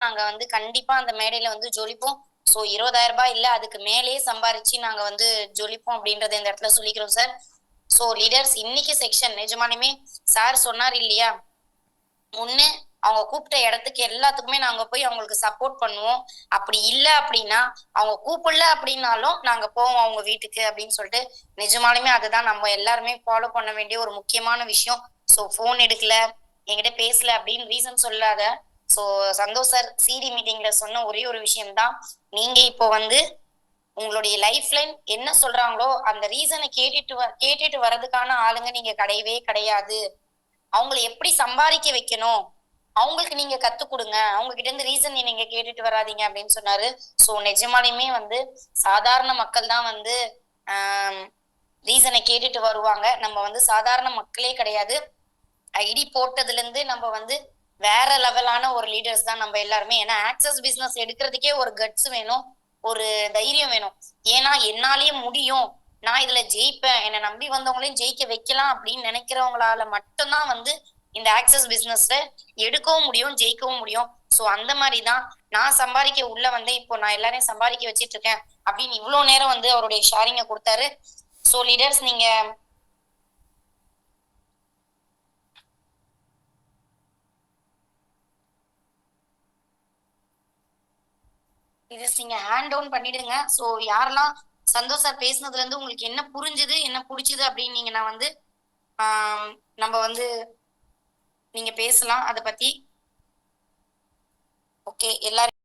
நாங்க வந்து கண்டிப்பா அந்த மேடையில வந்து ஜொலிப்போம். ஸோ 20,000 ரூபாய் இல்ல, அதுக்கு மேலேயே சம்பாரிச்சு நாங்க வந்து ஜொலிப்போம் அப்படின்றத இந்த இடத்துல சொல்லிக்கிறோம் சார். ஸோ லீடர்ஸ் இன்னைக்கு செக்ஷன் நிஜமாலுமே சார் சொன்னார் இல்லையா? ஒண்ணு அவங்க கூப்பிட்ட இடத்துக்கு எல்லாத்துக்குமே நாங்க போய் அவங்களுக்கு சப்போர்ட் பண்ணுவோம். அப்படி இல்ல அப்படின்னா, அவங்க கூப்பிடல அப்படின்னாலும் நாங்க போவோம் அவங்க வீட்டுக்கு அப்படின்னு சொல்லிட்டு, நிஜமாலுமே அதுதான் நம்ம எல்லாருமே ஃபாலோ பண்ண வேண்டிய ஒரு முக்கியமான விஷயம். ஸோ ஃபோன் எடுக்கல, என்கிட்ட பேசல அப்படின்னு ரீசன் சொல்லாத. ஸோ சந்தோஷ் சார் சிடி மீட்டிங்ல சொன்ன ஒரே ஒரு விஷயம் தான். நீங்க இப்போ வந்து உங்களுடைய லைஃப் லைன் என்ன சொல்றாங்களோ அந்த ரீசனை கேட்டுட்டு வர்றதுக்கான ஆளுங்க நீங்க கிடையவே கிடையாது. அவங்கள எப்படி சம்பாதிக்க வைக்கணும் அவங்களுக்கு நீங்க கத்து கொடுங்க. அவங்க கிட்ட இருந்து ரீசன் நீங்க கேட்டுட்டு வராதீங்க அப்படின்னு சொன்னாரு. சோ நிஜமாலுமே வந்து சாதாரண மக்கள் தான் வந்து ரீசனை கேட்டுட்டு வருவாங்க. நம்ம வந்து சாதாரண மக்களே கிடையாது. ஐடி போட்டதுல இருந்து நம்ம வந்து வேற லெவலான ஒரு லீடர்ஸ் தான் நம்ம எல்லாருமே. ஏன்னா ஆக்சஸ் பிசினஸ் எடுக்கிறதுக்கே ஒரு கட்ஸ் வேணும், ஒரு தைரியம் வேணும். ஏன்னா என்னாலயே முடியும், நான் இதுல ஜெயிப்பேன், என்னை நம்பி வந்தவங்களையும் ஜெயிக்க வைக்கலாம் அப்படின்னு நினைக்கிறவங்களால மட்டும்தான் வந்து இந்த ஆக்சஸ் பிசினஸ்ல எடுக்கவும் முடியும், ஜெயிக்கவும் முடியும். ஸோ அந்த மாதிரி தான் நான் சம்பாதிக்க உள்ள வந்து இப்போ நான் எல்லாரையும் சம்பாதிக்க வச்சிட்டு இருக்கேன் அப்படின்னு இவ்வளவு நேரம் வந்து அவருடைய ஷேரிங்க கொடுத்தாரு. ஸோ லீடர்ஸ் நீங்க நீங்க ஹேண்ட் டவுன் பண்ணிடுங்க. ஸோ யாரெல்லாம் சந்தோஷ் சார் பேசுனதுல இருந்து உங்களுக்கு என்ன புரிஞ்சுது, என்ன பிடிச்சது அப்படின்னு நீங்க நான் வந்து நம்ம வந்து நீங்க பேசலாம் அதை பத்தி. ஓகே எல்லாரும்